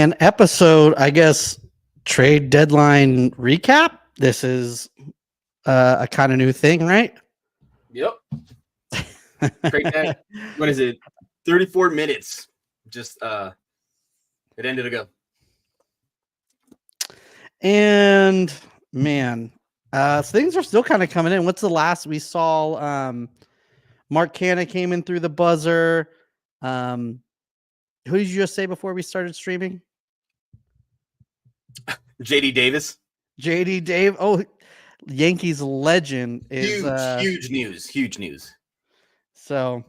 Man, episode, I guess, trade deadline recap. This is a kind of new thing, right? Yep. Great day. What is it? 34 minutes. Just it ended ago. And man, so things are still kind of coming in. What's the last we saw? Mark Canna came in through the buzzer. Who did you just say before we started streaming? JD Davis. JD Dave. Oh, Yankees legend is huge news. Huge news. So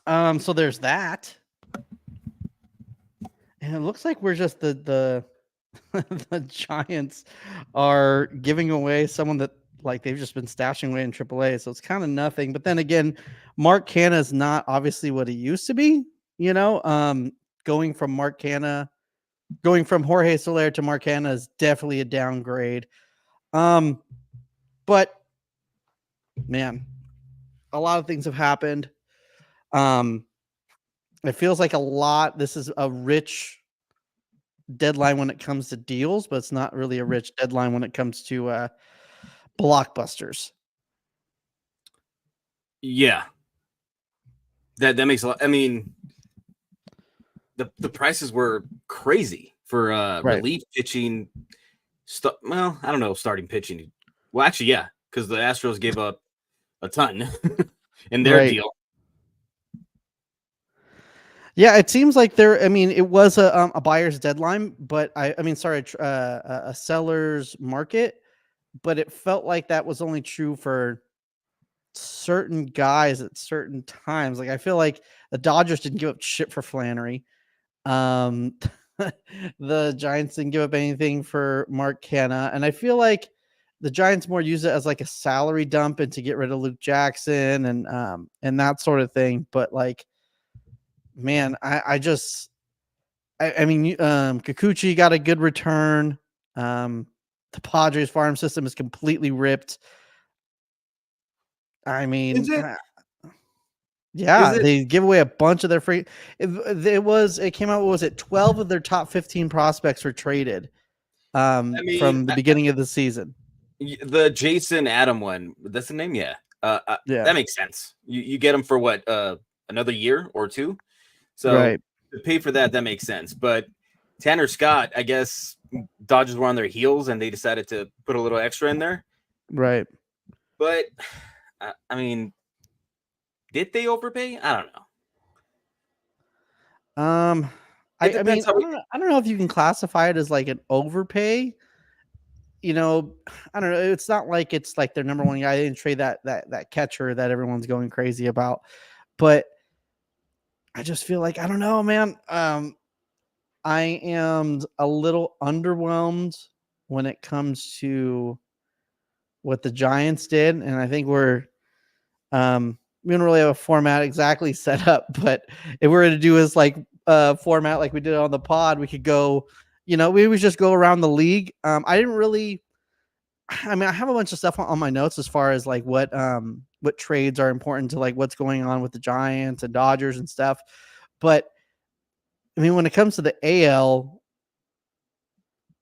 there's that. And it looks like we're just the the Giants are giving away someone that like they've just been stashing away in AAA. So it's kind of nothing. But then again, Mark Canna is not obviously what he used to be, going from Jorge Soler to Mark Canna is definitely a downgrade. But man, a lot of things have happened. It feels like this is a rich deadline when it comes to deals, but it's not really a rich deadline when it comes to blockbusters. Yeah. That makes a lot. I mean, the prices were crazy for relief pitching. Well, I don't know, starting pitching. Well, actually, yeah, because the Astros gave up a ton in their deal. Yeah, it seems like it was a buyer's deadline, but a seller's market, but it felt like that was only true for certain guys at certain times. Like I feel like the Dodgers didn't give up shit for Flannery. The Giants didn't give up anything for Mark Canna, and I feel like the Giants more use it as like a salary dump and to get rid of Luke Jackson and that sort of thing. But like, man, Kikuchi got a good return. The Padres farm system is completely ripped. I mean, they give away a bunch of their free. It came out. What was it? 12 of their top 15 prospects were traded from the beginning of the season. The Jason Adam one. That's the name. Yeah. That makes sense. You get them for what? Another year or two. So to pay for that makes sense. But Tanner Scott, I guess Dodgers were on their heels and they decided to put a little extra in there. Right. But I mean, did they overpay? I don't know. I don't know if you can classify it as like an overpay. I don't know. It's not like it's like their number one guy. They didn't trade that catcher that everyone's going crazy about. But I just feel like, I don't know, man. I am a little underwhelmed when it comes to what the Giants did. And I think we don't really have a format exactly set up, but if we're going to do is like a format like we did on the pod, we could go, we would just go around the league. I have a bunch of stuff on my notes as far as like what trades are important to like what's going on with the Giants and Dodgers and stuff. But I mean, when it comes to the AL,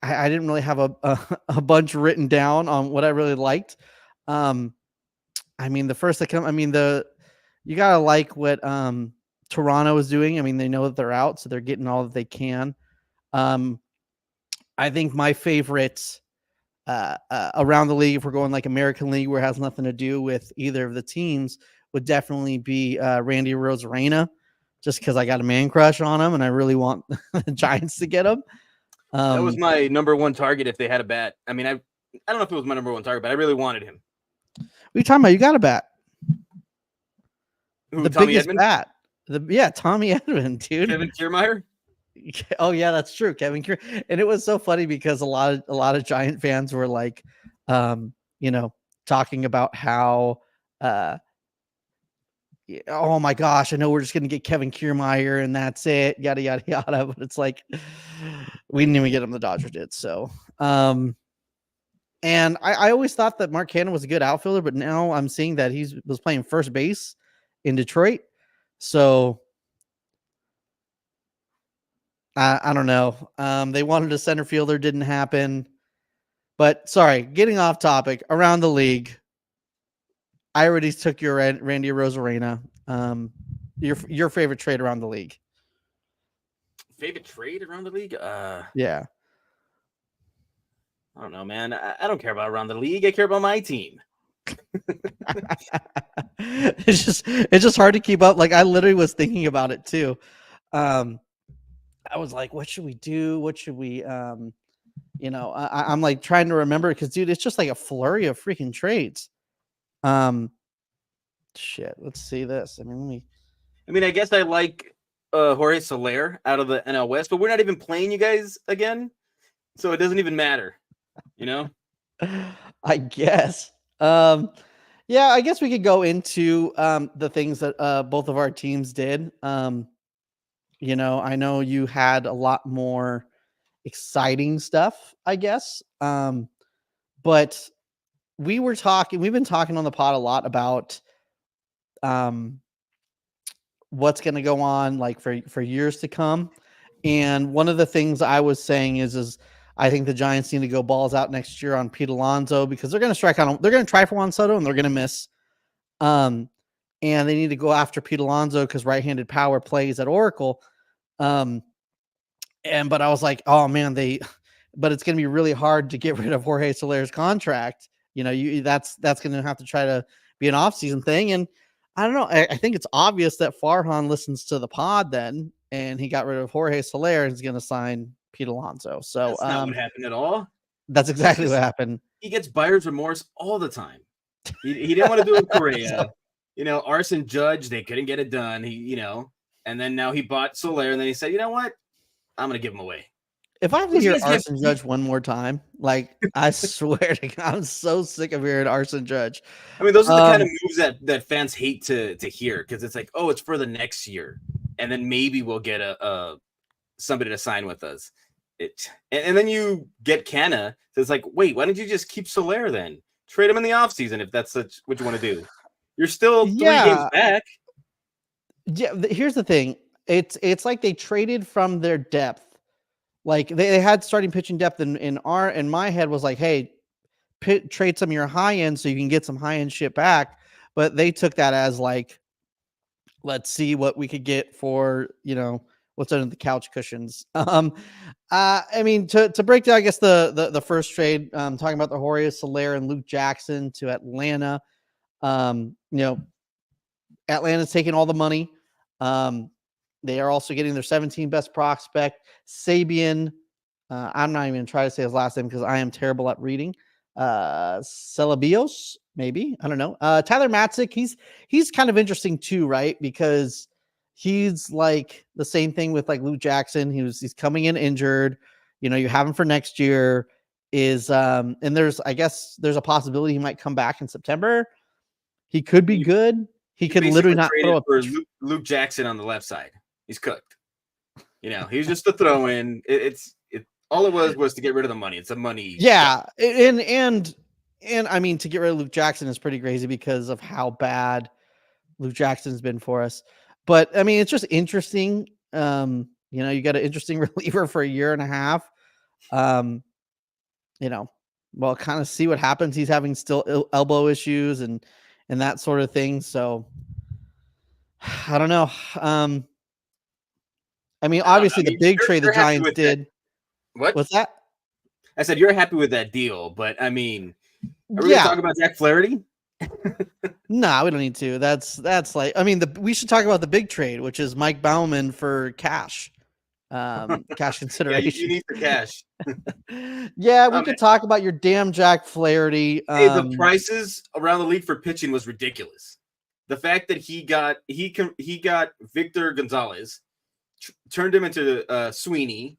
I didn't really have a bunch written down on what I really liked. The first that come, you gotta like what Toronto is doing. I mean, they know that they're out, so they're getting all that they can. I think my favorites around the league, if we're going like American League, where it has nothing to do with either of the teams, would definitely be Randy Arozarena, just because I got a man crush on him and I really want the Giants to get him. That was my number one target if they had a bat. I mean, I don't know if it was my number one target, but I really wanted him. What are you talking about? You got a bat. Who, the Tommy biggest Edman? Bat. Tommy Edman, dude. Kevin Kiermaier? Oh yeah, that's true. Kevin Kiermaier. And it was so funny because a lot of Giant fans were like, talking about how, oh my gosh, I know we're just going to get Kevin Kiermaier and that's it, yada, yada, yada. But it's like, we didn't even get him. The Dodgers did. So, and I always thought that Mark Canna was a good outfielder, but now I'm seeing that he was playing first base in Detroit. So I don't know. They wanted a center fielder, didn't happen. But sorry, getting off topic. Around the league, I already took your Randy Arozarena. Your favorite trade around the league? Favorite trade around the league? Yeah. I don't know, man. I don't care about around the league. I care about my team. It's just hard to keep up. Like I literally was thinking about it too. I was like, what should we do? What should we I'm like trying to remember because dude, it's just like a flurry of freaking trades. Shit, let's see this. I mean, I guess I like Jorge Soler out of the NL West, but we're not even playing you guys again, so it doesn't even matter, you know? I guess. Yeah, I guess we could go into the things that both of our teams did. I know you had a lot more exciting stuff, I guess. But we've been talking on the pod a lot about what's going to go on like for years to come. And one of the things I was saying is I think the Giants need to go balls out next year on Pete Alonso because they're going to strike on. They're going to try for Juan Soto and they're going to miss. And they need to go after Pete Alonso because right-handed power plays at Oracle. But I was like, oh man, but it's going to be really hard to get rid of Jorge Soler's contract. That's going to have to try to be an off-season thing. And I don't know. I think it's obvious that Farhan listens to the pod then, and he got rid of Jorge Soler and is going to sign Pete Alonso. So that's not what happened at all. That's exactly what happened. He gets buyer's remorse all the time. He didn't want to do it with Correa. Arson Judge, they couldn't get it done. And then now he bought Soler, and then he said, you know what? I'm going to give him away. If I have to hear Arson Judge one more time, like I swear to God, I'm so sick of hearing Arson Judge. I mean, those are the kind of moves that fans hate to hear because it's like, oh, it's for the next year, and then maybe we'll get somebody to sign with us. And then you get Canna. So it's like, wait, why don't you just keep Soler then? Trade him in the offseason if that's what you want to do. You're still 3 games back. Yeah, here's the thing. It's like they traded from their depth. Like they had starting pitching depth in my head was like, hey, trade some of your high end so you can get some high end shit back. But they took that as like, let's see what we could get for, what's under the couch cushions. To break down, I guess the first trade, talking about the Jorge Soler and Luke Jackson to Atlanta. Atlanta's taking all the money. They are also getting their 17 best prospect, Sabian. I'm not even going to try to say his last name because I am terrible at reading. Celebios, maybe. I don't know. Tyler Matzik, he's kind of interesting too, right? Because he's like the same thing with like Luke Jackson. He's coming in injured. You have him for next year. And there's a possibility he might come back in September. He could be good. He could literally not throw for Luke Jackson on the left side. He's cooked. He was just a throw in. All it was to get rid of the money. It's a money. Yeah, and I mean to get rid of Luke Jackson is pretty crazy because of how bad Luke Jackson's been for us. But I mean, it's just interesting. You got an interesting reliever for a year and a half. Kind of see what happens. He's having still elbow issues and that sort of thing. So I don't know. Obviously the big trade the Giants did. What's that? I said you're happy with that deal, but I mean, are we talking about Jack Flaherty? No, we don't need to. That's like, we should talk about the big trade, which is Mike Baumann for cash. Cash consideration. Yeah, you need the cash. Yeah, we could talk about your damn Jack Flaherty. Hey, the prices around the league for pitching was ridiculous. The fact that he got Victor Gonzalez, turned him into Sweeney,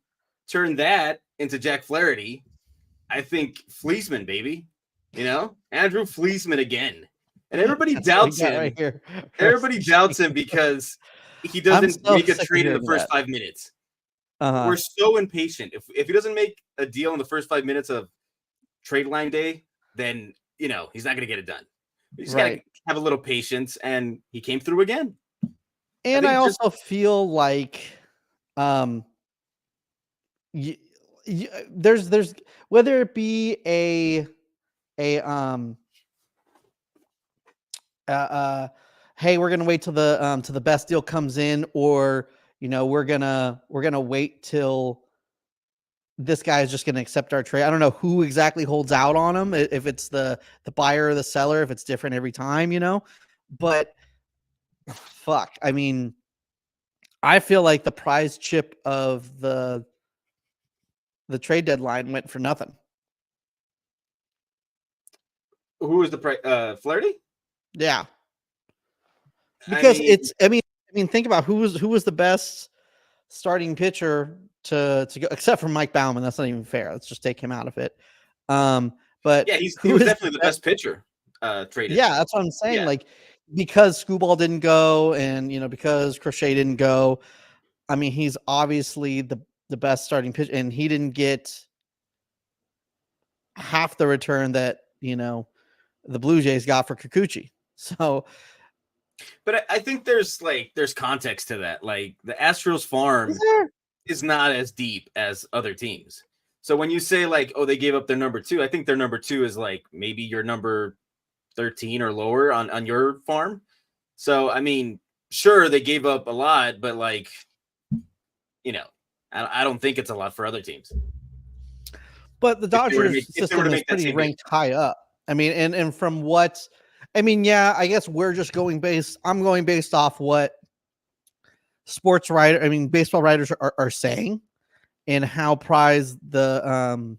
turned that into Jack Flaherty. I think Fleesman, baby. Andrew Fleesman again. And everybody doubts him. Right everybody doubts him because he doesn't make a trade in the first 5 minutes. We're so impatient. If he doesn't make a deal in the first 5 minutes of trade line day, then he's not going to get it done. You just got to have a little patience, and he came through again. And I also feel like, there's whether it be a hey, we're gonna wait till the best deal comes in, or we're gonna wait till this guy is just gonna accept our trade. I don't know who exactly holds out on him, if it's the buyer or the seller, if it's different every time, but fuck, I mean, I feel like the prize chip of the trade deadline went for nothing. Who was the price? Flaherty? Yeah. Because I mean, think about who was the best starting pitcher to go, except for Mike Baumann. That's not even fair. Let's just take him out of it. But yeah, he was definitely the best pitcher traded. Yeah, that's what I'm saying. Yeah. Like, because Skubal didn't go, and because Crochet didn't go, I mean, he's obviously the best starting pitcher, and he didn't get half the return that the Blue Jays got for Kikuchi. So, but I think there's context to that. Like, the Astros farm is not as deep as other teams. So when you say like, oh, they gave up their number 2, I think their number 2 is like maybe your number 13 or lower on your farm. So, I mean, sure, they gave up a lot, but like, I don't think it's a lot for other teams. But the Dodgers system is pretty ranked high up. I mean, and from what, I mean, yeah, I guess I'm going based off what baseball writers are saying, and how prized the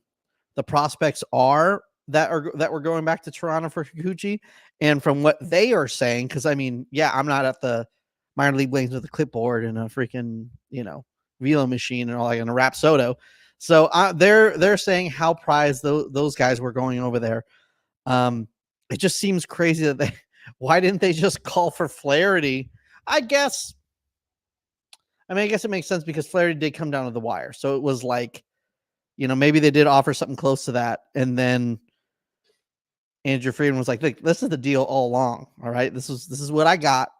prospects are that we're going back to Toronto for Kikuchi, and from what they are saying, because I mean, yeah, I'm not at the minor league lanes with a clipboard and a freaking velo machine and all, like, in a rap soda. So they're saying how prized those guys were going over there. It just seems crazy that why didn't they just call for Flaherty? I guess it makes sense, because Flaherty did come down to the wire. So it was like, maybe they did offer something close to that. And then Andrew Friedman was like, look, this is the deal all along. All right. This is what I got.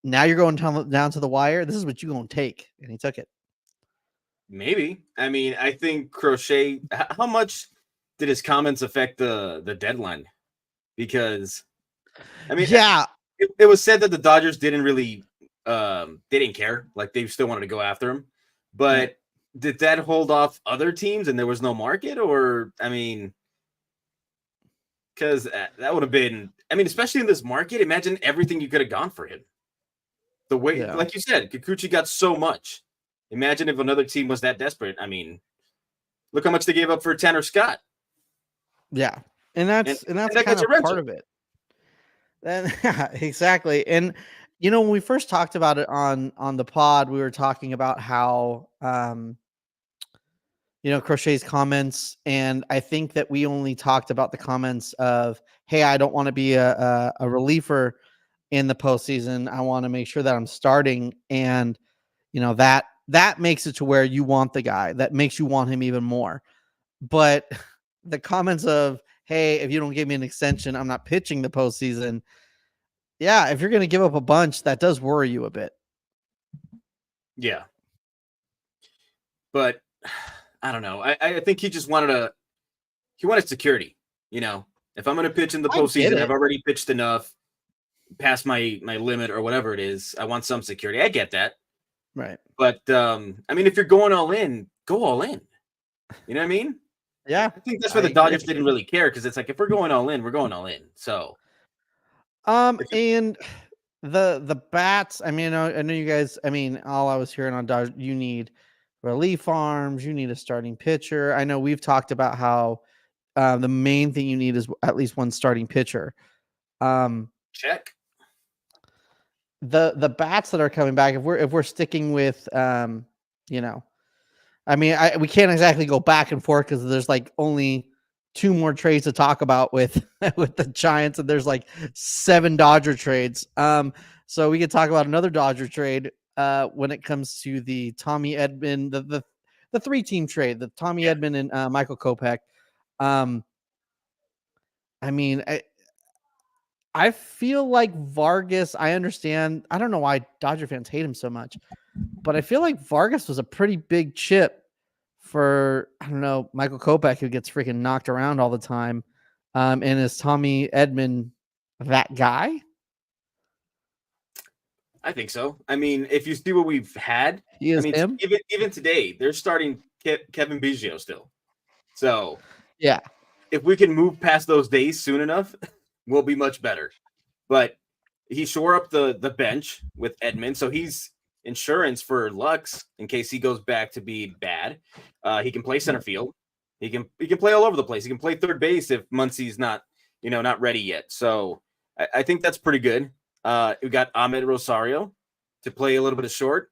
Now you're going down to the wire. This is what you're going to take. And he took it. Maybe. I mean, I think Crochet, how much did his comments affect the deadline? Because, I mean, yeah, it was said that the Dodgers didn't really, they didn't care. Like, they still wanted to go after him. But did that hold off other teams and there was no market? Or, I mean, because that would have been, I mean, especially in this market, imagine everything you could have gone for him. The way, like you said, Kikuchi got so much. Imagine if another team was that desperate. I mean, look how much they gave up for Tanner Scott. Yeah. And that's kind of part of it. And yeah, exactly. And when we first talked about it on the pod, we were talking about how Crochet's comments, and I think that we only talked about the comments of, hey, I don't want to be a reliever in the postseason. I want to make sure that I'm starting, and that makes it to where you want the guy. That makes you want him even more. But the comments of, hey, if you don't give me an extension, I'm not pitching the postseason. Yeah, if you're going to give up a bunch, that does worry you a bit. Yeah. But I don't know. I think he just wanted security. If I'm going to pitch in the postseason, I've already pitched enough past my limit or whatever it is. I want some security. I get that. Right. But, I mean, if you're going all in, go all in. You know what I mean? Yeah. I think that's why the Dodgers didn't really care, because it's like, if we're going all in, we're going all in. So. And the bats, I mean, I know you guys, I mean, all I was hearing on Dodgers, you need relief arms, you need a starting pitcher. I know we've talked about how the main thing you need is at least one starting pitcher. Check. The bats that are coming back, if we're sticking with I mean, we can't exactly go back and forth, because there's like only 2 more trades to talk about with the Giants, and there's like 7 Dodger trades. So we could talk about another Dodger trade when it comes to the Tommy Edman, the 3-team trade, the Tommy Edman and Michael Kopech. I mean, I feel like Vargas, I understand. I don't know why Dodger fans hate him so much, but I feel like Vargas was a pretty big chip for, I don't know, Michael Kopech, who gets freaking knocked around all the time. And is Tommy Edman that guy? I think so. I mean, if you see what we've had, He I is mean, him? even today, they're starting Kevin Biggio still. So Yeah. if we can move past those days soon enough, we'll be much better. But he shore up the bench with Edman, so he's insurance for Lux in case he goes back to be bad. He can play center field. He can play all over the place. He can play third base if Muncy's not ready yet. So I think that's pretty good. We got Ahmed Rosario to play a little bit of short,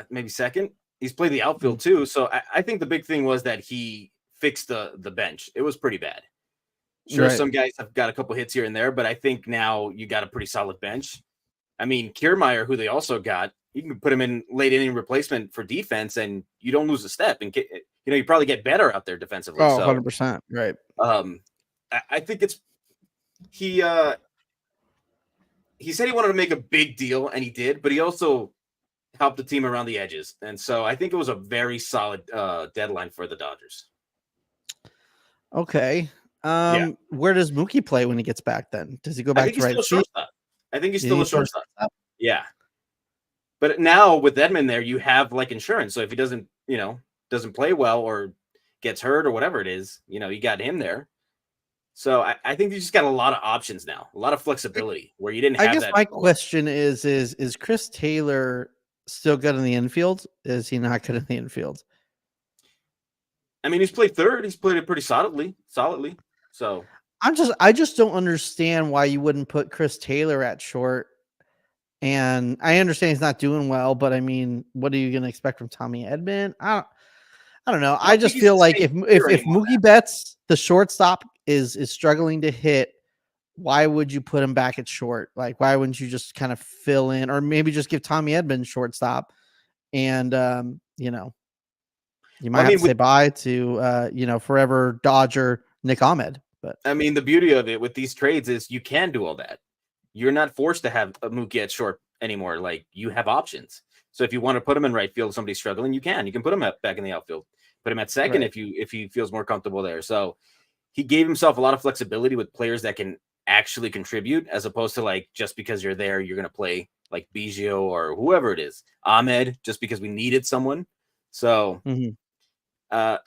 maybe second. He's played the outfield too. So I think the big thing was that he fixed the bench. It was pretty bad. Sure, Right. some guys have got a couple hits here and there, but I think now you got a pretty solid bench. I mean, Kiermaier, who they also got, you can put him in late inning replacement for defense, and you don't lose a step. And you probably get better out there defensively. Oh, so 100%. Right. I think it's he said he wanted to make a big deal, and he did, but he also helped the team around the edges. And so I think it was a very solid deadline for the Dodgers. Okay. Where does Mookie play when he gets back then? Does he go back to right field? I think he's still a shortstop. Yeah. But now with Edman there, you have like insurance. So if he doesn't play well or gets hurt or whatever it is, you got him there. So I think you just got a lot of options now, a lot of flexibility where you didn't have that. My question is Chris Taylor still good in the infield? Is he not good in the infield? I mean, he's played third. He's played it pretty solidly. So I just don't understand why you wouldn't put Chris Taylor at short. And I understand he's not doing well, but I mean, what are you going to expect from Tommy Edman? I don't know. I just feel like if Mookie Betts, the shortstop, is struggling to hit, why would you put him back at short? Like, why wouldn't you just kind of fill in, or maybe just give Tommy Edman shortstop, and you might have to say bye to forever Dodger Nick Ahmed. But I mean, the beauty of it with these trades is you can do all that. You're not forced to have a Mookie at short anymore. Like, you have options. So if you want to put him in right field, somebody's struggling, you can put him back in the outfield. Put him at second if he feels more comfortable there. So he gave himself a lot of flexibility with players that can actually contribute, as opposed to like, just because you're there, you're going to play like Biggio or whoever it is, Ahmed, just because we needed someone. So I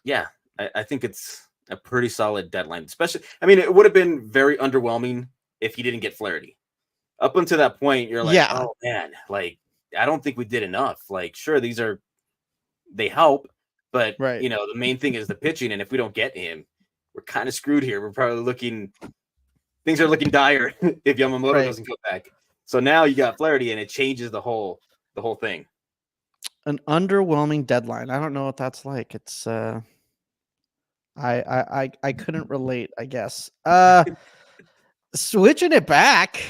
think it's a pretty solid deadline. Especially, I mean, it would have been very underwhelming if he didn't get Flaherty. Up until that point, you're like, oh man, like, I don't think we did enough. Like, sure, they help, but the main thing is the pitching. And if we don't get him, we're kind of screwed here. We're probably things are looking dire if Yamamoto doesn't go back. So now you got Flaherty, and it changes the whole thing. An underwhelming deadline. I don't know what that's like. It's I couldn't relate, I guess. Switching it back,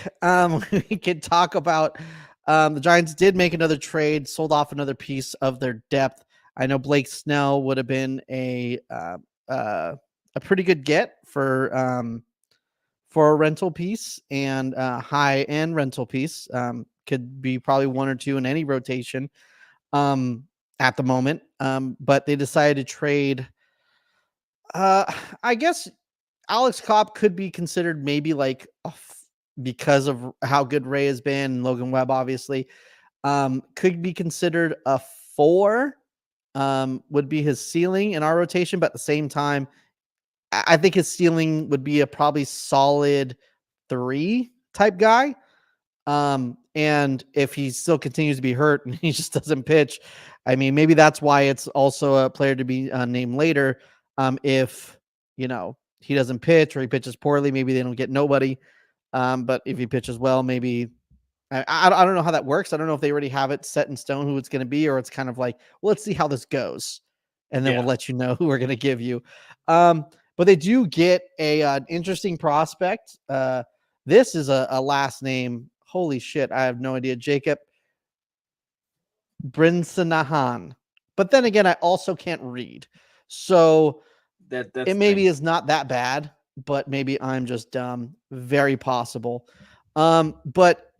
we could talk about the Giants did make another trade, sold off another piece of their depth. I know Blake Snell would have been a pretty good get for a rental piece, and high-end rental piece. Could be probably one or two in any rotation at the moment. But they decided to trade. I guess Alex Cobb could be considered maybe like because of how good Ray has been, and Logan Webb obviously could be considered a 4. Would be his ceiling in our rotation, but at the same time, I think his ceiling would be a probably solid 3 type guy. And if he still continues to be hurt and he just doesn't pitch, I mean, maybe that's why it's also a player to be named later. If he doesn't pitch or he pitches poorly, maybe they don't get nobody. But if he pitches well, maybe I don't know how that works. I don't know if they already have it set in stone who it's going to be, or it's kind of like, well, let's see how this goes, and then we'll let you know who we're going to give you. But they do get an interesting prospect. This is a last name. Holy shit, I have no idea. Jacob Brinsanahan. But then again, I also can't read. So it maybe is not that bad, but maybe I'm just dumb. Very possible. But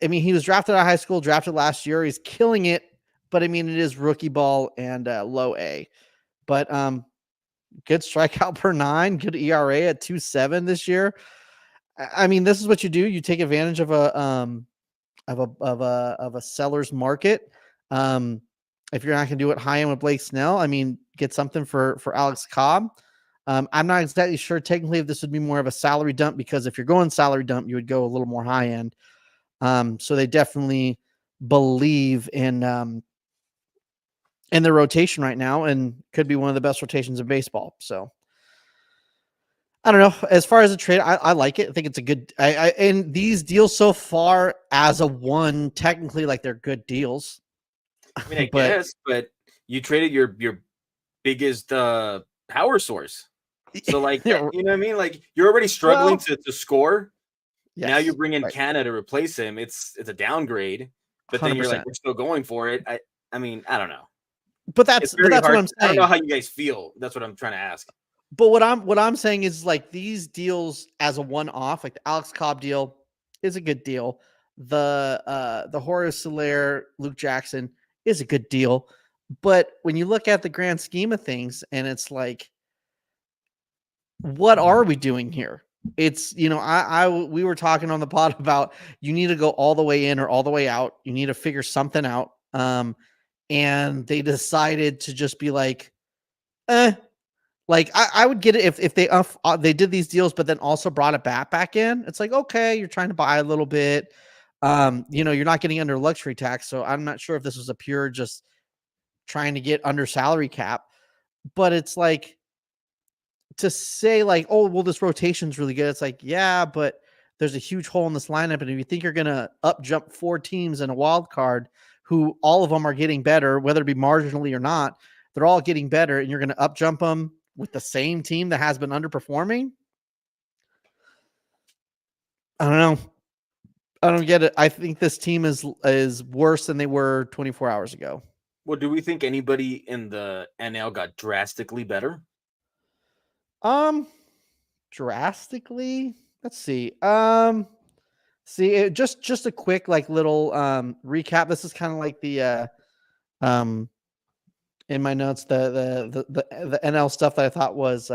I mean, he was drafted out of high school, drafted last year. He's killing it but I mean, it is rookie ball and low A. But good strikeout per 9, good ERA at 2.7 this year. I mean, this is what you do. You take advantage of a seller's market. If you're not going to do it high end with Blake Snell, I mean, get something for Alex Cobb. I'm not exactly sure technically if this would be more of a salary dump, because if you're going salary dump, you would go a little more high end. So they definitely believe in the rotation right now, and could be one of the best rotations in baseball. So I don't know. As far as a trade, I like it. I think it's a good. And these deals so far as a one, technically, like, they're good deals. I mean, I guess, but you traded your biggest power source. So, like, you know what I mean? Like, you're already struggling to score. Yes, now you bring in Canna to replace him. It's a downgrade, but then 100%. You're like, we're still going for it. I mean, I don't know. But that's what I'm saying. I don't know how you guys feel. That's what I'm trying to ask. But what I'm saying is, like, these deals as a one-off, like the Alex Cobb deal is a good deal. The Horace Soler, Luke Jackson is a good deal. But when you look at the grand scheme of things, and it's like, what are we doing here? It's, we were talking on the pod about, you need to go all the way in or all the way out. You need to figure something out. And they decided to just be like, like, I would get it if they did these deals, but then also brought it back in. It's like, okay, you're trying to buy a little bit. You're not getting under luxury tax. So I'm not sure if this was a pure just trying to get under salary cap. But it's like, to say like, oh, well, this rotation's really good. It's like, yeah, but there's a huge hole in this lineup. And if you think you're going to up jump 4 teams in a wild card, who all of them are getting better, whether it be marginally or not, they're all getting better, and you're going to up jump them with the same team that has been underperforming. I don't know. I don't get it. I think this team is worse than they were 24 hours ago. Well, do we think anybody in the NL got drastically better? Drastically? Let's see. Just a quick, like, little recap. This is kind of like the in my notes, the NL stuff that I thought was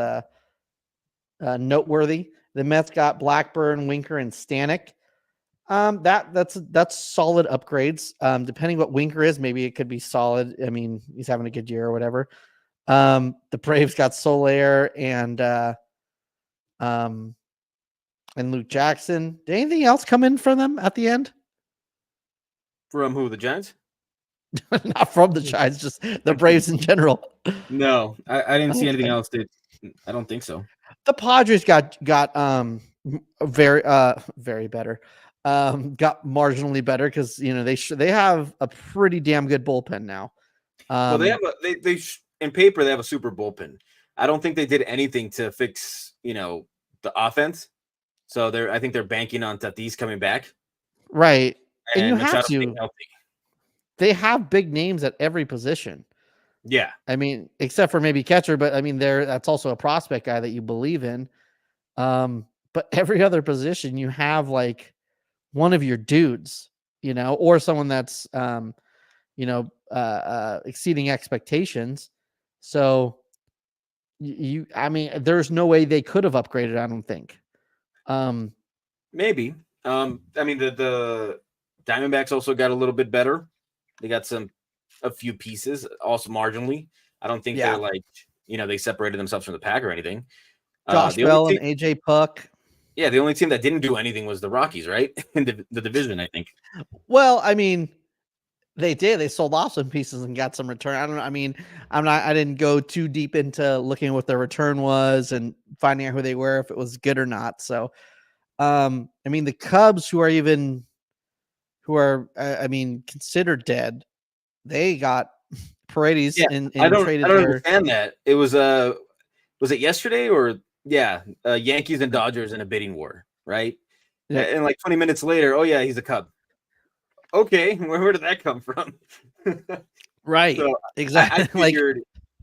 noteworthy. The Mets got Blackburn, Winker, and Stanek. That's solid upgrades. Depending what Winker is, maybe it could be solid. I mean, he's having a good year or whatever. The Braves got Soler and Luke Jackson. Did anything else come in from them at the end? From who? The Giants? Not from the Giants, just the Braves in general. No, I didn't see anything else. I don't think so. The Padres got very better. Got marginally better because they have a pretty damn good bullpen now. Well, they have they in paper they have a super bullpen. I don't think they did anything to fix the offense. So I think they're banking on Tatis coming back. Right, and you have to. They have big names at every position. Yeah. I mean, except for maybe catcher, but I mean, that's also a prospect guy that you believe in. But every other position, you have like one of your dudes, or someone that's, exceeding expectations. So I mean, there's no way they could have upgraded, I don't think. Maybe. I mean, the Diamondbacks also got a little bit better. They got a few pieces, also marginally. I don't think they're like, they separated themselves from the pack or anything. Josh Bell and AJ Puck. Yeah, the only team that didn't do anything was the Rockies, right? In the division, I think. Well, I mean, they did. They sold off some pieces and got some return. I don't know. I mean, I didn't go too deep into looking at what their return was and finding out who they were, if it was good or not. So, I mean, the Cubs, who are considered dead, they got Paredes. Yeah, I don't understand that. It was it yesterday or Yankees and Dodgers in a bidding war, right? Yeah. And like 20 minutes later, oh yeah, he's a Cub. Okay, where did that come from? Right, so exactly.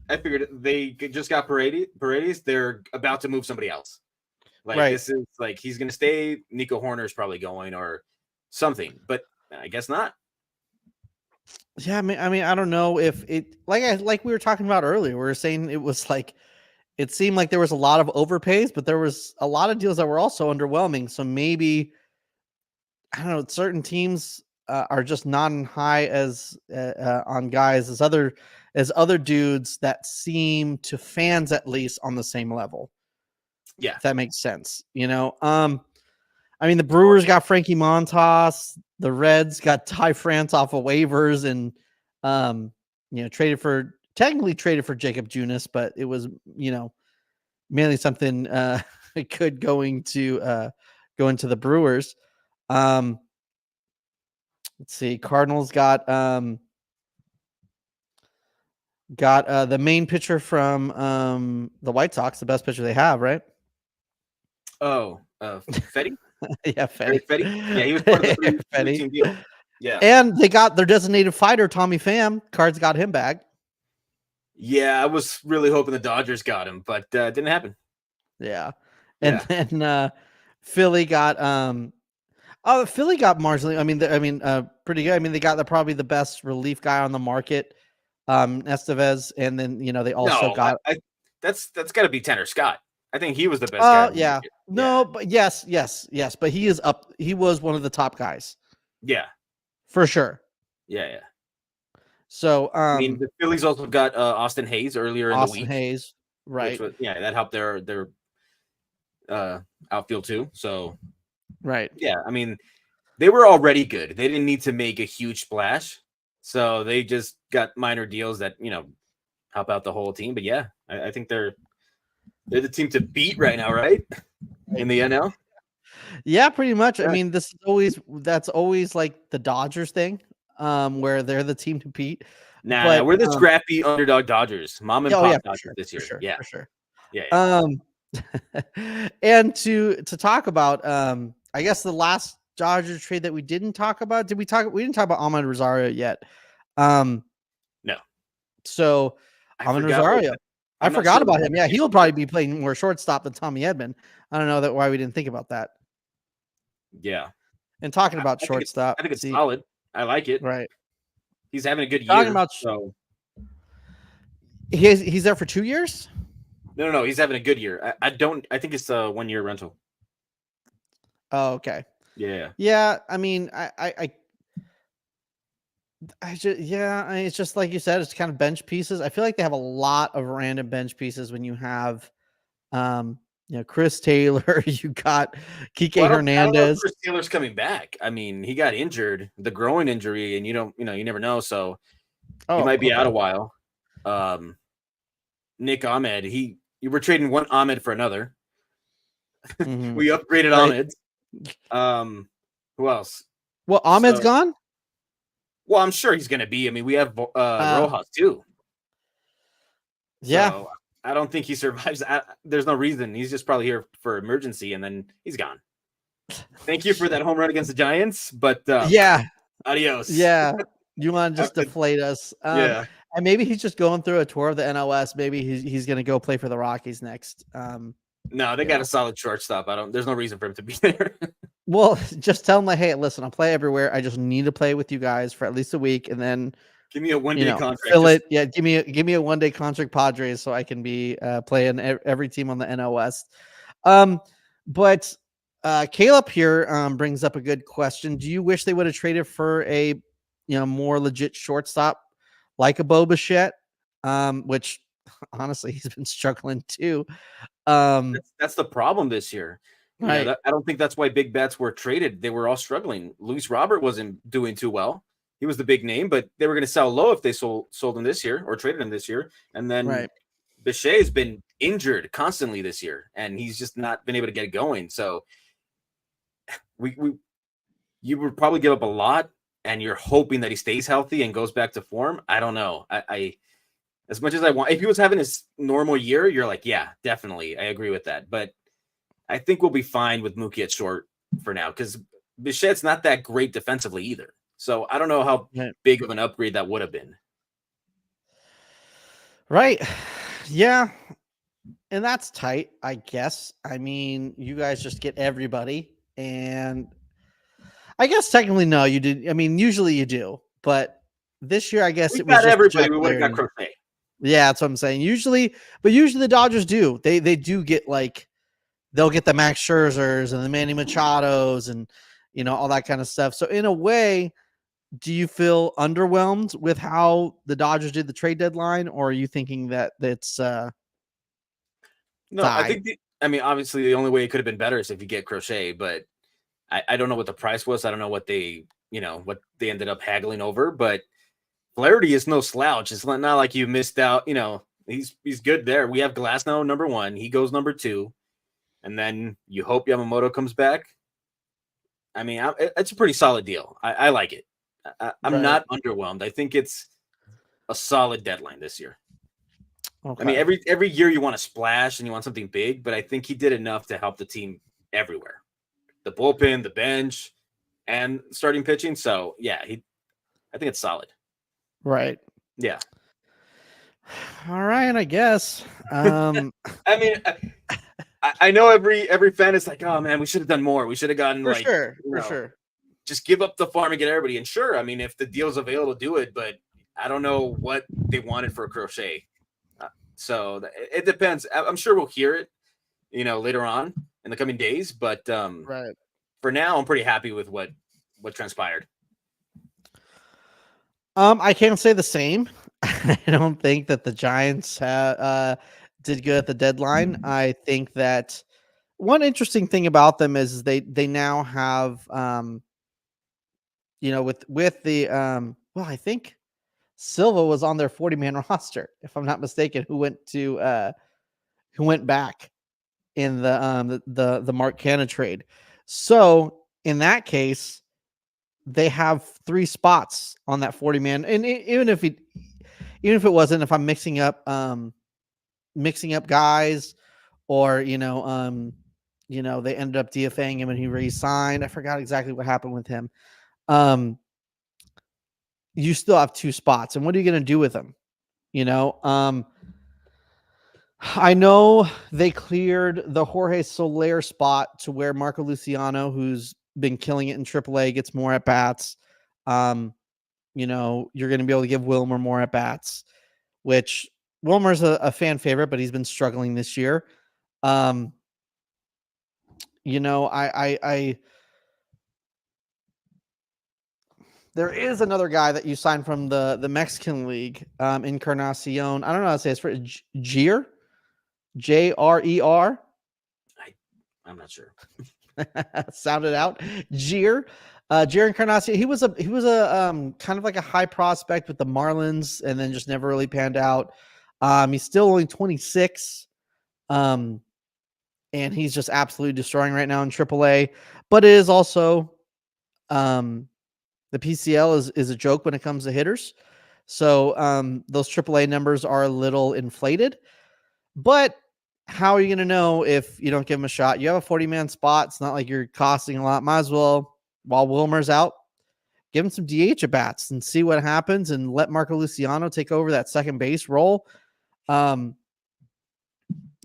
I figured they just got Paredes. They're about to move somebody else. Like This is like he's gonna stay. Nico Horner is probably going or something, but I guess not. Yeah, I mean, I don't know if it like we were talking about earlier. We were saying it was like it seemed like there was a lot of overpays, but there was a lot of deals that were also underwhelming. So maybe I don't know. Certain teams are just not as high as on guys as other dudes that seem to fans at least on the same level. Yeah. If that makes sense, I mean, the Brewers got Frankie Montas, the Reds got Ty France off of waivers, and technically traded for Jacob Junis, but it was mainly something good going to the Brewers. Let's see, Cardinals got the main pitcher from the White Sox, the best pitcher they have, right? Oh, Fetty? Yeah, Eric Fetty. Fetty? Yeah, he was part of the Fetty. team deal. Yeah. And they got their designated fighter, Tommy Pham. Cards got him back. Yeah, I was really hoping the Dodgers got him, but didn't happen. Yeah. And then Philly got Philly got marginally. Pretty good. I mean, they got probably the best relief guy on the market, Estevez, and then they also got. That's got to be Tanner Scott. I think he was the best guy. Yeah. No, but yes, but he is up. He was one of the top guys. Yeah, for sure. Yeah. So, I mean, the Phillies also got Austin Hayes earlier in the week. Austin Hayes, right? That helped their outfield too. So, right. Yeah, I mean, they were already good. They didn't need to make a huge splash, so they just got minor deals that help out the whole team. But yeah, I think they're the team to beat right now, right? In the NL. Yeah, pretty much. Right. I mean, that's always like the Dodgers thing, where they're the team to beat. Nah, we're the scrappy underdog Dodgers, mom and pop Dodgers this year. For sure. Yeah. And to talk about, I guess the last Dodgers trade that we didn't talk about. We didn't talk about Amed Rosario yet. No. So Amed Rosario. I forgot about him. Yeah, he'll probably be playing more shortstop than Tommy Edman. I don't know why we didn't think about that. Yeah. And talking about shortstop, I think it's solid. I like it. Right. He's having a good year. Talking about he's there for 2 years? No. He's having a good year. I think it's a 1 year rental. Oh, okay. Yeah. Yeah. I mean, it's just like you said, it's kind of bench pieces. I feel like they have a lot of random bench pieces when you have, Chris Taylor, you got Kike Hernandez. Chris Taylor's coming back. I mean, he got injured, the groin injury, and you never know. So he might be out a while. Nick Ahmed, you were trading one Ahmed for another. Mm-hmm. We upgraded Ahmed. Who else? Well, Ahmed's gone? Well, I'm sure he's going to be. I mean, we have Rojas too. Yeah. So I don't think he survives. There's no reason. He's just probably here for emergency, and then he's gone. Thank you for that home run against the Giants, but adios. Yeah. You want to just deflate us. Yeah. And maybe he's just going through a tour of the NOS. Maybe he's going to go play for the Rockies next. No, they got a solid shortstop. There's no reason for him to be there. Well, just tell him like, hey, listen, I'll play everywhere. I just need to play with you guys for at least a week, and then give me a 1 day contract. Fill it. Yeah, give me a 1 day contract, Padres, so I can be playing every team on the NOS. But Caleb here brings up a good question. Do you wish they would have traded for a more legit shortstop like a Bo Bichette? Which honestly he's been struggling too. That's the problem this year. Right. I don't think that's why big bats were traded. They were all struggling. Luis Robert wasn't doing too well. He was the big name, but they were going to sell low if they sold him this year or traded him this year. And then Bichette has been injured constantly this year, and he's just not been able to get going. So you would probably give up a lot, and you're hoping that he stays healthy and goes back to form. I don't know. I as much as I want, if he was having his normal year, you're like, yeah, definitely. I agree with that. But I think we'll be fine with Mookie at short for now, because Bichette's not that great defensively either. So I don't know how big of an upgrade that would have been. Right. Yeah. And that's tight, I guess. I mean, you guys just get everybody. And I guess technically, no, you did. I mean, usually you do. But This year, I guess We it was got just everybody. Jack We would have got Flaherty. Crochet. Yeah, that's what I'm saying. Usually the Dodgers do. They do get like they'll get the Max Scherzers and the Manny Machados and all that kind of stuff. So in a way, do you feel underwhelmed with how the Dodgers did the trade deadline, or are you thinking that it's No, I fine? think obviously the only way it could have been better is if you get Crochet, but I don't know what the price was. I don't know what they ended up haggling over, but Flaherty is no slouch. It's not like you missed out. He's good there. We have Glasnow number 1. He goes number 2, and then you hope Yamamoto comes back. I mean, it's a pretty solid deal. I like it. I'm not underwhelmed. I think it's a solid deadline this year. Okay. I mean, every year you want to splash and you want something big, but I think he did enough to help the team everywhere. The bullpen, the bench, and starting pitching. So yeah, I think it's solid. Right. Yeah. All right, I guess. I mean, I know every fan is like, oh man, we should have done more. We should have gotten for sure. Just give up the farm and get everybody. And sure, I mean, if the deal's available, do it. But I don't know what they wanted for a Crochet. So it depends. I'm sure we'll hear it, later on in the coming days. But for now, I'm pretty happy with what transpired. I can't say the same. I don't think that the Giants did good at the deadline. I think that one interesting thing about them is they now have with the well, I think Silva was on their 40-man roster, if I'm not mistaken, who went back in the Mark Canha trade. So in that case, they have 3 spots on that 40-man, and even if it wasn't, if I'm mixing up guys, or they ended up DFAing him and he re-signed. I forgot exactly what happened with him. You still have 2 spots, and what are you going to do with them? I know they cleared the Jorge Soler spot to where Marco Luciano, who's been killing it in AAA, gets more at bats. You're going to be able to give Wilmer more at bats, which Wilmer's a fan favorite, but he's been struggling this year. There is another guy that you signed from the Mexican League, Encarnacion. I don't know how to say it's for Jeter, Jrer. I'm not sure. Sound it out, Jeter. Jeter Encarnacion. He was a kind of like a high prospect with the Marlins, and then just never really panned out. He's still only 26. And he's just absolutely destroying right now in AAA. But it is also the PCL is a joke when it comes to hitters. So those AAA numbers are a little inflated. But how are you going to know if you don't give him a shot? You have a 40-man spot. It's not like you're costing a lot. Might as well, while Wilmer's out, give him some DH at bats and see what happens, and let Marco Luciano take over that second base role.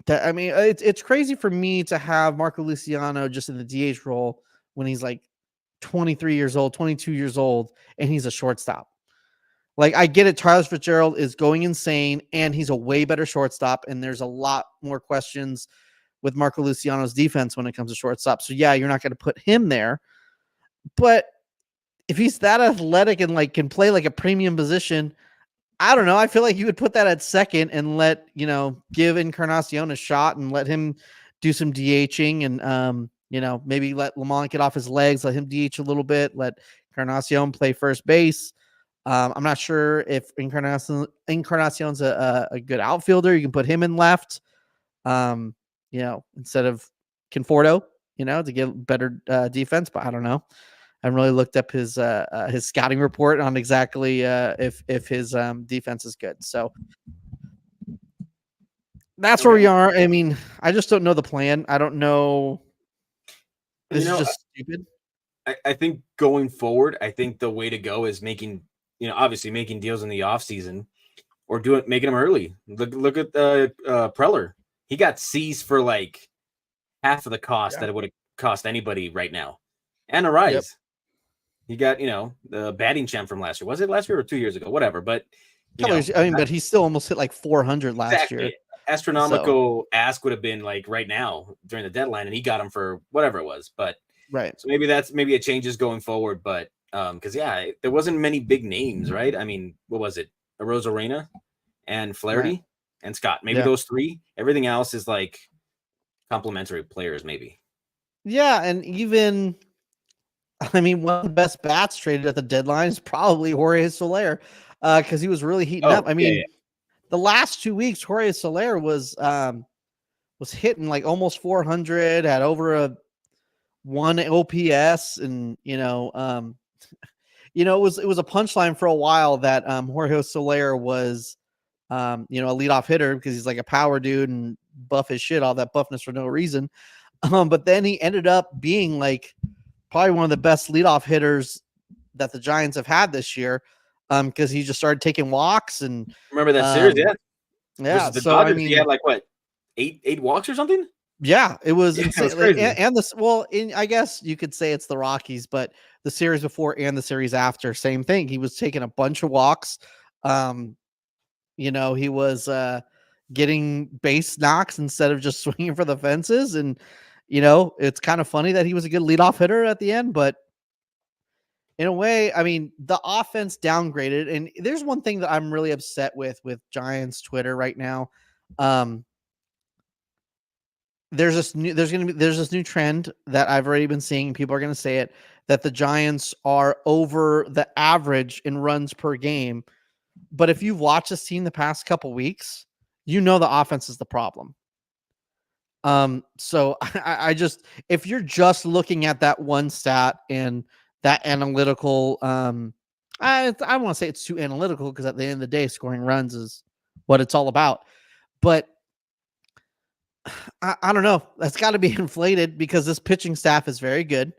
It's crazy for me to have Marco Luciano just in the DH role when he's like 23 years old, 22 years old, and he's a shortstop. Like, I get it. Tyler Fitzgerald is going insane, and he's a way better shortstop, and there's a lot more questions with Marco Luciano's defense when it comes to shortstop. So, yeah, you're not going to put him there. But if he's that athletic and like can play like a premium position, I don't know. I feel like you would put that at second and give Encarnacion a shot and let him do some DHing, and maybe let Lamont get off his legs, let him DH a little bit, let Encarnacion play first base. I'm not sure if Encarnacion's a good outfielder. You can put him in left, instead of Conforto, to get better defense. But I don't know. I haven't really looked up his scouting report on exactly if his defense is good. So that's where we are. I mean, I just don't know the plan. I don't know. This is just stupid. I think going forward, I think the way to go is obviously making deals in the off season, or making them early. Look at Preller. He got C's for like half of the cost that it would have cost anybody right now, and a rise. He got, the batting champ from last year. Was it last year or 2 years ago? Whatever. But but he still almost hit like 400 last year. Astronomical ask would have been like right now during the deadline, and he got him for whatever it was. But right. So maybe it changes going forward. But because there wasn't many big names, right? I mean, what was it? Arozarena and Flaherty and Scott. Maybe those three. Everything else is like complementary players, maybe. Yeah, and even one of the best bats traded at the deadline is probably Jorge Soler, because he was really heating up. The last 2 weeks, Jorge Soler was hitting like almost 400, had over a 1 OPS, and it was a punchline for a while that Jorge Soler was a leadoff hitter because he's like a power dude and buff as shit, all that buffness for no reason. But then he ended up being like probably one of the best leadoff hitters that the Giants have had this year, because he just started taking walks. And remember that series, yeah. The Dodgers, he had like what, eight walks or something. Yeah, it was insane. It was crazy. I guess you could say it's the Rockies, but the series before and the series after, same thing. He was taking a bunch of walks. He was getting base knocks instead of just swinging for the fences. And it's kind of funny that he was a good leadoff hitter at the end, but in a way, the offense downgraded. And there's one thing that I'm really upset with Giants Twitter right now. There's this new trend that I've already been seeing. People are going to say it, that the Giants are over the average in runs per game. But if you've watched this team the past couple weeks, the offense is the problem. So I just, if you're just looking at that one stat and that analytical, I want to say it's too analytical, because at the end of the day, scoring runs is what it's all about. But I don't know. That's got to be inflated, because this pitching staff is very good.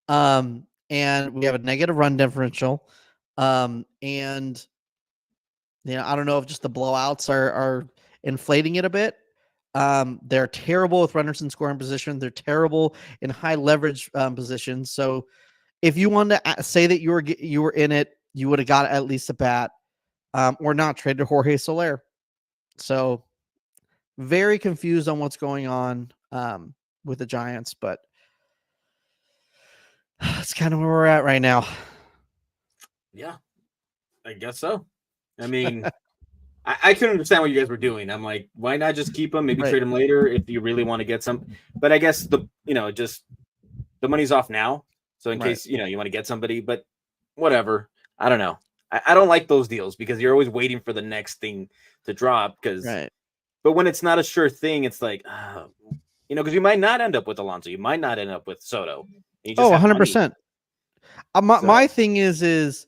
And we have a negative run differential. And I don't know if just the blowouts are inflating it a bit. They're terrible with runners in scoring position. They're terrible in high leverage positions. So if you wanted to say that you were in it, you would have got at least a bat, or not traded Jorge Soler. So very confused on what's going on with the Giants, but that's kind of where we're at right now. Yeah, I guess so. I mean, I couldn't understand what you guys were doing. I'm like, why not just keep him? Maybe trade him later if you really want to get some. But I guess the money's off now. So in case, you want to get somebody, but whatever. I don't know. I don't like those deals, because you're always waiting for the next thing to drop. But when it's not a sure thing, it's like, because you might not end up with Alonso. You might not end up with Soto. 100%. My thing is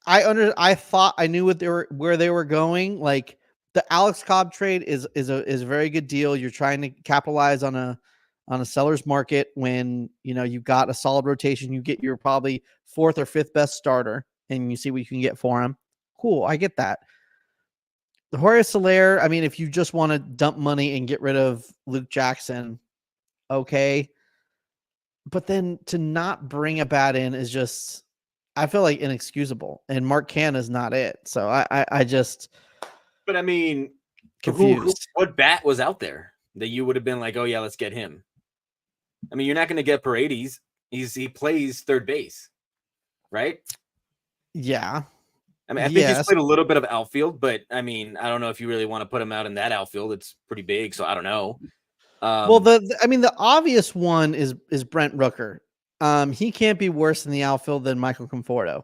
I thought I knew where they were going. Like, the Alex Cobb trade is a very good deal. You're trying to capitalize on a seller's market when you've got a solid rotation. You get your probably fourth or fifth best starter, and you see what you can get for him. Cool, I get that. The Jorge Soler, if you just want to dump money and get rid of Luke Jackson, okay. But then to not bring a bat in is just, I feel like, inexcusable. And Mark Canha is not it. So I just. But confused. What bat was out there that you would have been like, oh yeah, let's get him? You're not going to get Paredes. He plays third base, right? Yeah. I think he's played a little bit of outfield, but I don't know if you really want to put him out in that outfield. It's pretty big, so I don't know. The obvious one is Brent Rooker. He can't be worse in the outfield than Michael Conforto.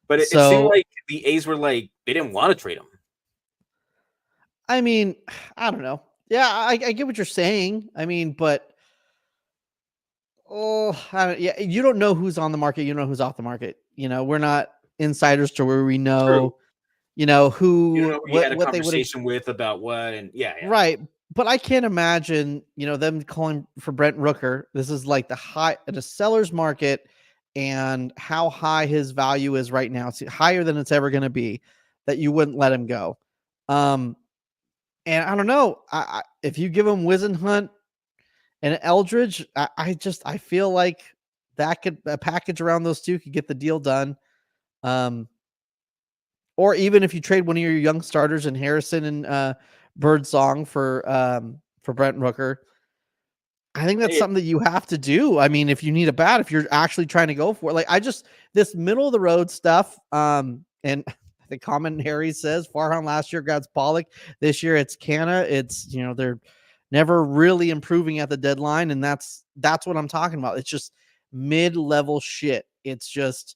But it seemed like the A's were like, they didn't want to trade him. I don't know. Yeah, I get what you're saying. But you don't know who's on the market. You don't know who's off the market. We're not insiders to where we know, who what had a conversation with about what, and right. But I can't imagine, them calling for Brent Rooker. This is like the seller's market, and how high his value is right now. It's higher than it's ever going to be, that you wouldn't let him go. And I don't know. If you give him Whisenhunt and Eldridge, I feel like that could a package around those two could get the deal done. Or even if you trade one of your young starters in Harrison and Birdsong for Brent Rooker, I think that's something that you have to do. I mean, if you need a bat, if you're actually trying to go for it, like this middle of the road stuff. And the commentary says Farhan last year got Pollock. This year it's Canna. It's, they're never really improving at the deadline. And that's what I'm talking about. It's just mid-level shit. It's just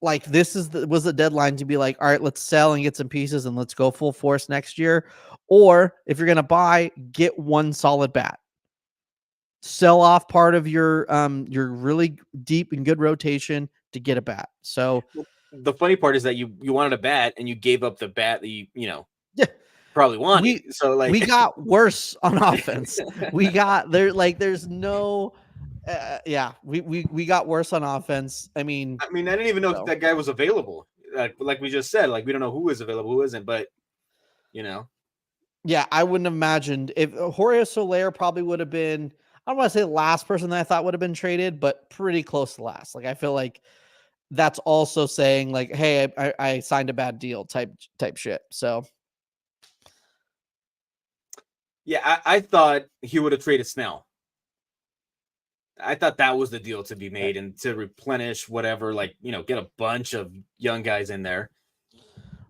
like, this was the deadline to be like, all right, let's sell and get some pieces and let's go full force next year. Or if you're going to buy, get one solid bat. Sell off part of your really deep and good rotation to get a bat. So the funny part is that you wanted a bat and you gave up the bat that you probably wanted. We got worse on offense. We got there. Like, there's no, we got worse on offense. I mean, I didn't even know if that guy was available. Like we just said, like, we don't know who is available, who isn't, but yeah, I wouldn't have imagined if Jorge Soler probably would have been, I don't want to say the last person that I thought would have been traded, but pretty close to last. Like, I feel like that's also saying like, hey, I signed a bad deal type shit. So yeah, I thought he would have traded Snell. I thought that was the deal to be made and to replenish whatever, like, get a bunch of young guys in there.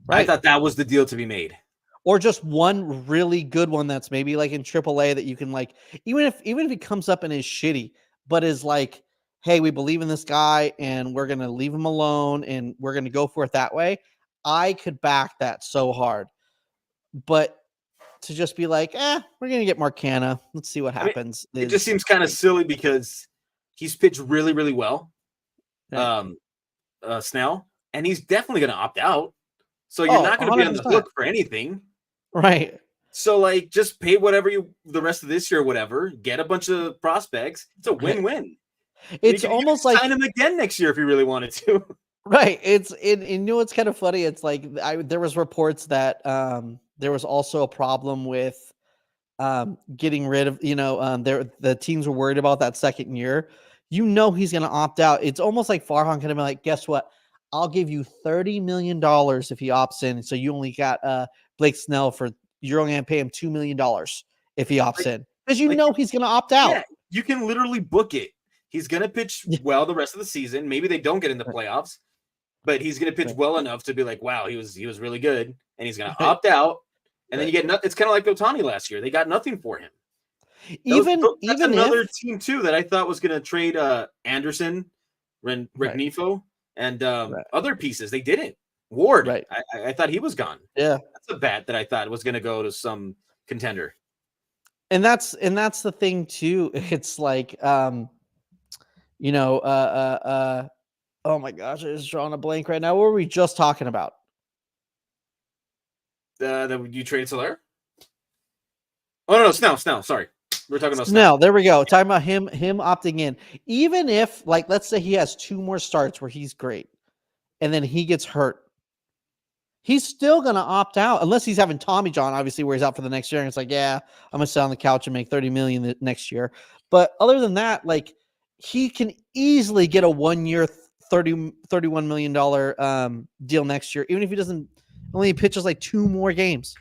Right. I thought that was the deal to be made. Or just one really good one that's maybe like in AAA that you can, like, even if he comes up and is shitty, but is like, hey, we believe in this guy and we're going to leave him alone and we're going to go for it that way. I could back that so hard. But to just be like, we're going to get Mark Canha. Let's see what happens. It just seems kind of silly because he's pitched really, really well. Snell, and he's definitely going to opt out. So you're not going to be on the hook for anything. Right. So, like, just pay whatever the rest of this year or whatever, get a bunch of prospects. It's a win-win. It's almost like sign him again next year if you really wanted to. Right. It's kind of funny. It's like there was reports that there was also a problem with getting rid of, the teams were worried about that second year. He's going to opt out. It's almost like Farhan could have been like, guess what? I'll give you $30 million if he opts in. So you only got Blake Snell you're only going to pay him $2 million if he opts in. Because he's going to opt out. Yeah, you can literally book it. He's going to pitch well the rest of the season. Maybe they don't get in the playoffs, but he's going to pitch well enough to be like, wow, he was really good. And he's going to opt out. And then you get it's kind of like Ohtani last year. They got nothing for him. That's another team too that I thought was going to trade Anderson, Rengifo, and other pieces. They didn't. Ward, right? I thought he was gone. Yeah, that's a bat that I thought was going to go to some contender. And that's the thing too. It's like, oh my gosh, I just drawing a blank right now. What were we just talking about? That you traded Soler? Oh no, Snell. Sorry, we're talking about Snell. There we go. Talking about him opting in. Even if, like, let's say he has 2 more starts where he's great, and then he gets hurt, he's still gonna opt out unless he's having Tommy John, obviously, where he's out for the next year. And it's like, yeah, I'm gonna sit on the couch and make $30 million next year. But other than that, like, he can easily get a 1-year, $31 million deal next year, even if he doesn't. Only pitches like 2 more games,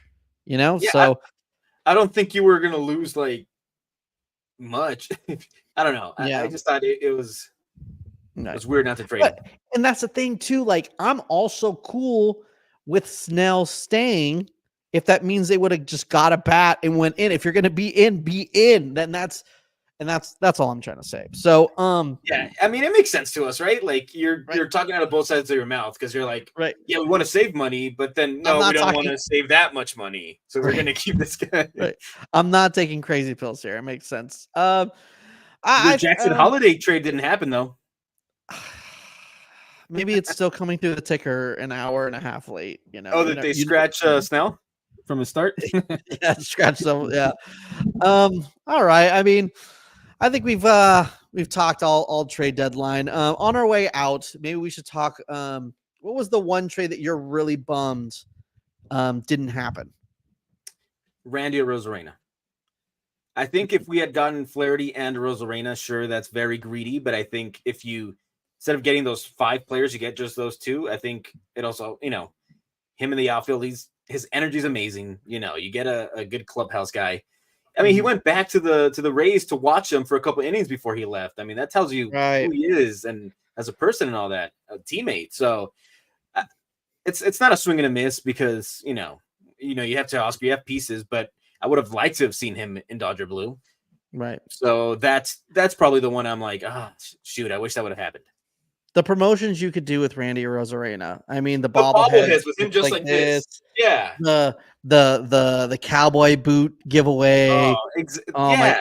Yeah, so I don't think you were gonna lose like much. I don't know. Yeah. I just thought it was weird not to trade him. And that's the thing too. Like, I'm also cool with Snell staying if that means they would have just got a bat and went in. If you're gonna be in, then that's all I'm trying to say. So yeah, it makes sense to us, right? Like, you're talking out of both sides of your mouth because you're like, right, yeah, we want to save money, but then no, we don't want to save that much money, so we're gonna keep this guy. Right. I'm not taking crazy pills here. It makes sense. The Jackson Holiday trade didn't happen though. Maybe it's still coming through the ticker an hour and a half late. Oh, that they scratch Snell from the start. Yeah, scratch some. Yeah. All right. I think we've talked all trade deadline. On our way out, maybe we should talk. What was the one trade that you're really bummed didn't happen? Randy Arozarena. I think if we had gotten Flaherty and Rosarena, sure, that's very greedy. But I think if you, instead of getting those 5 players, you get just those 2. I think it also, him in the outfield, his energy is amazing. You get a good clubhouse guy. I mean, he went back to the Rays to watch him for a couple innings before he left. I mean, that tells you who he is and as a person and all that, a teammate. So it's not a swing and a miss because you have to ask, you have pieces, but I would have liked to have seen him in Dodger blue. Right. So that's probably the one I'm like, shoot, I wish that would have happened. The promotions you could do with Randy Rosarena. I mean, the bobbleheads with him just like this. Yeah. The cowboy boot giveaway. Yeah.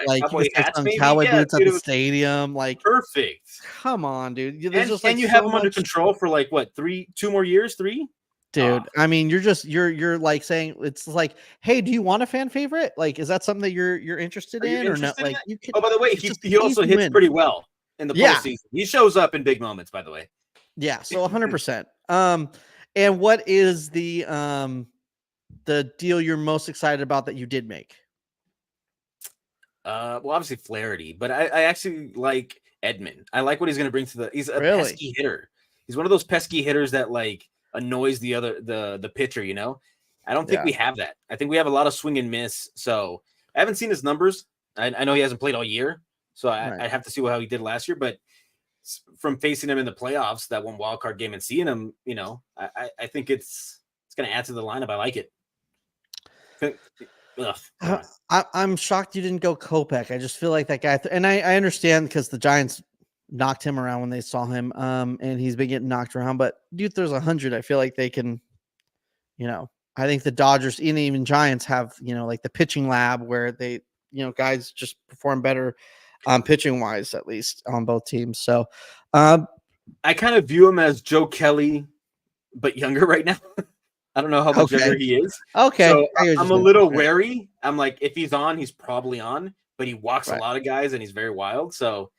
Like cowboy hats, some cowboy boots at the stadium. Like perfect. Come on, dude. And you have him under control for like what, 2 more years, 3? Dude, I mean, you're like saying, it's like, hey, do you want a fan favorite? Like, is that something that you're interested in or not? Like, you can. Oh, by the way, he also hits pretty well in the postseason. He shows up in big moments, by the way. Yeah, so 100%. And what is the deal you're most excited about that you did make? Well, obviously Flaherty, but I actually like Edman. I like what he's going to bring to he's a pesky hitter. He's one of those pesky hitters that like annoys the pitcher, I don't think we have that. I think we have a lot of swing and miss. So I haven't seen his numbers. I know he hasn't played all year, so I'd have to see how he did last year. But from facing him in the playoffs, that one wild card game, and seeing him, I think it's going to add to the lineup. I like it. I'm shocked you didn't go Kopech. I just feel like that guy, and I understand because the Giants knocked him around when they saw him, and he's been getting knocked around. But dude, there's 100. I feel like they can, I think the Dodgers and even Giants have, like the pitching lab where they, guys just perform better, pitching wise, at least on both teams. So, I kind of view him as Joe Kelly, but younger right now. I don't know how much younger he is. Okay. So I'm a little wary. I'm like, if he's on, he's probably on, but he walks a lot of guys and he's very wild. So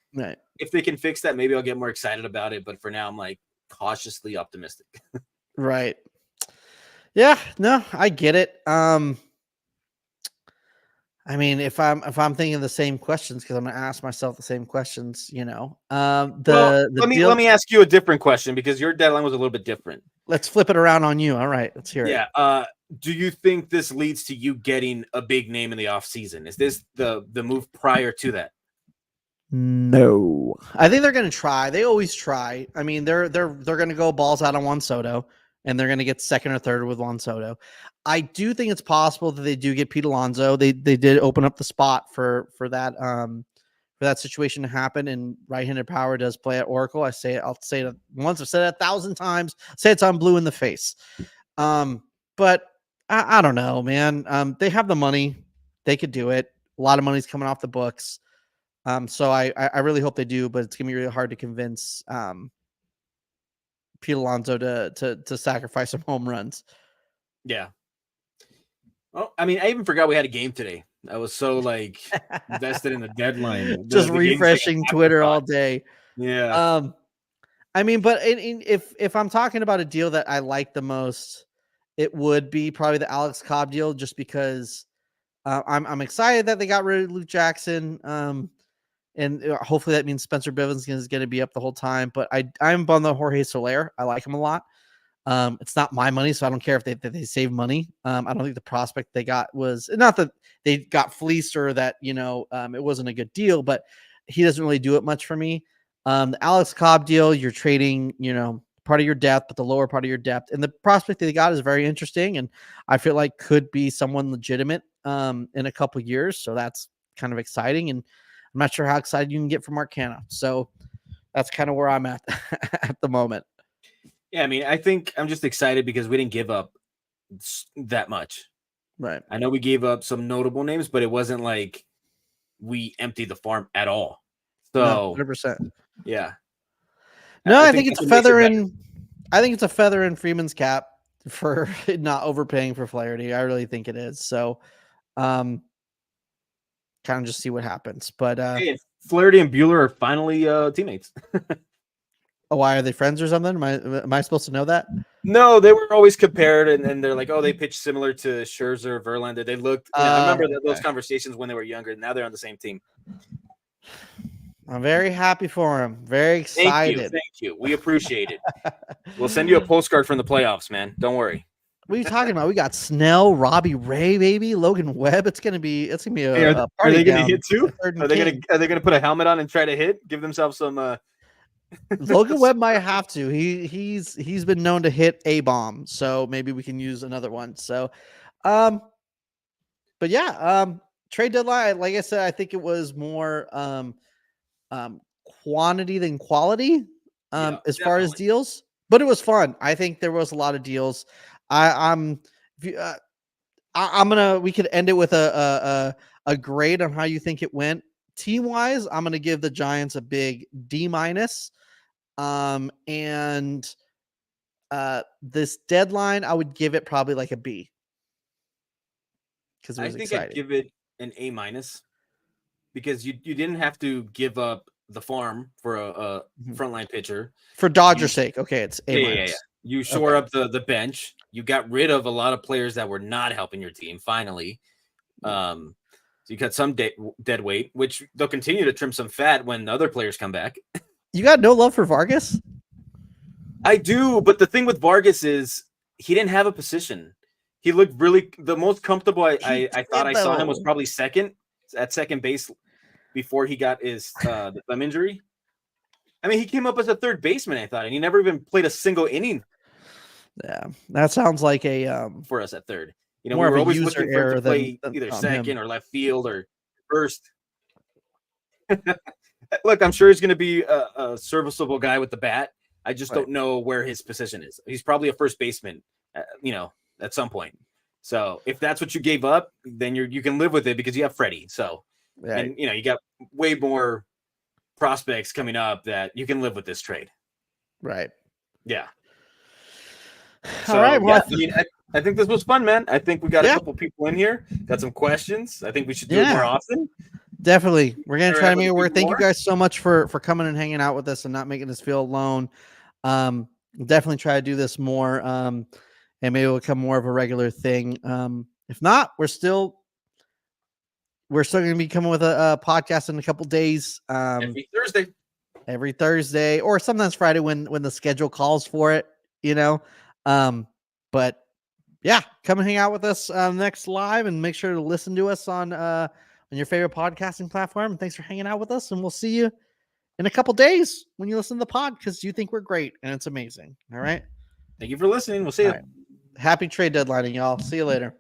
if they can fix that, maybe I'll get more excited about it. But for now, I'm like cautiously optimistic. Right. Yeah, no, I get it. I mean, if I'm thinking the same questions, because I'm gonna ask myself the same questions, let me ask you a different question because your deadline was a little bit different. Let's flip it around on you. All right, let's hear it. Yeah. Do you think this leads to you getting a big name in the offseason? Is this the move prior to that? No, I think they're gonna try. They always try. I mean, they're gonna go balls out on Juan Soto, and they're gonna get second or third with Juan Soto. I do think it's possible that they do get Pete Alonso. They did open up the spot for that situation to happen, and right-handed power does play at Oracle. I'll say it once. I've said it 1,000 times. Say it's on blue in the face. But I don't know, man. They have the money. They could do it. A lot of money's coming off the books. So I really hope they do, but it's gonna be really hard to convince Pete Alonso to sacrifice some home runs. Yeah. Well, I mean, I even forgot we had a game today. I was so like invested in the deadline, just refreshing Twitter all day. Yeah. I mean, but if I'm talking about a deal that I like the most, it would be probably the Alex Cobb deal, just because I'm excited that they got rid of Luke Jackson. And hopefully that means Spencer Bivens is going to be up the whole time. But I'm bummed on Jorge Soler. I like him a lot. It's not my money, so I don't care if they save money. I don't think the prospect they got was not that they got fleeced or that, it wasn't a good deal, but he doesn't really do it much for me. The Alex Cobb deal, you're trading, part of your depth, but the lower part of your depth, and the prospect they got is very interesting. And I feel like could be someone legitimate, in a couple of years. So that's kind of exciting. And I'm not sure how excited you can get for Mark Canha. So that's kind of where I'm at at the moment. Yeah, I mean, I think I'm just excited because we didn't give up that much. Right. I know we gave up some notable names, but it wasn't like we emptied the farm at all. So 100%. Yeah. No, I think it's a feather in. I think it's a feather in Freeman's cap for not overpaying for Flaherty. I really think it is. So, kind of just see what happens. But hey, Flaherty and Buehler are finally teammates. Oh, why are they friends or something? Am I supposed to know that? No, they were always compared, and they're like, oh, they pitched similar to Scherzer, Verlander. They looked. I remember those conversations when they were younger. Now they're on the same team. I'm very happy for him. Very excited. Thank you. We appreciate it. We'll send you a postcard from the playoffs, man. Don't worry. What are you talking about? We got Snell, Robbie Ray, baby, Logan Webb. It's gonna be a party. Are they gonna hit too? Are they gonna put a helmet on and try to hit? Give themselves some. Logan Webb might have to. He's been known to hit a bomb, so maybe we can use another one. So, but yeah, trade deadline. Like I said, I think it was more quantity than quality as far as deals, but it was fun. I think there was a lot of deals. I'm gonna. We could end it with a grade on how you think it went team wise. I'm gonna give the Giants a big D-. And this deadline, I would give it probably like a B. Because I think exciting. I'd give it an A- because you didn't have to give up the farm for a frontline pitcher for Dodgers' sake. Okay, it's A-. Yeah. You shore up the bench. You got rid of a lot of players that were not helping your team. Finally, so you got some dead weight, which they'll continue to trim some fat when the other players come back. You got no love for Vargas? I do, but the thing with Vargas is he didn't have a position. He looked really the most comfortable. I thought I saw him was probably second base before he got his thumb injury. I mean, he came up as a third baseman, I thought, and he never even played a single inning. Yeah, that sounds like a for us at third. You know, we were always looking for him to play either second or left field or first. Look, I'm sure he's going to be a serviceable guy with the bat. I just don't know where his position is. He's probably a first baseman, at some point. So if that's what you gave up, then you can live with it because you have Freddie. So, and you got way more prospects coming up that you can live with this trade. Right. Yeah. All right. Well, I think this was fun, man. I think we got a couple people in here, got some questions. I think we should do it more often. Definitely. We're going to try to make it work. Thank you guys so much for coming and hanging out with us and not making us feel alone. Definitely try to do this more. And maybe it'll become more of a regular thing. If not, we're still going to be coming with a podcast in a couple days. Every Thursday or sometimes Friday when the schedule calls for it, but yeah, come and hang out with us next live and make sure to listen to us on your favorite podcasting platform. And thanks for hanging out with us. And we'll see you in a couple days when you listen to the pod because you think we're great and it's amazing. All right. Thank you for listening. We'll see you. Right. Happy trade deadline, y'all. See you later.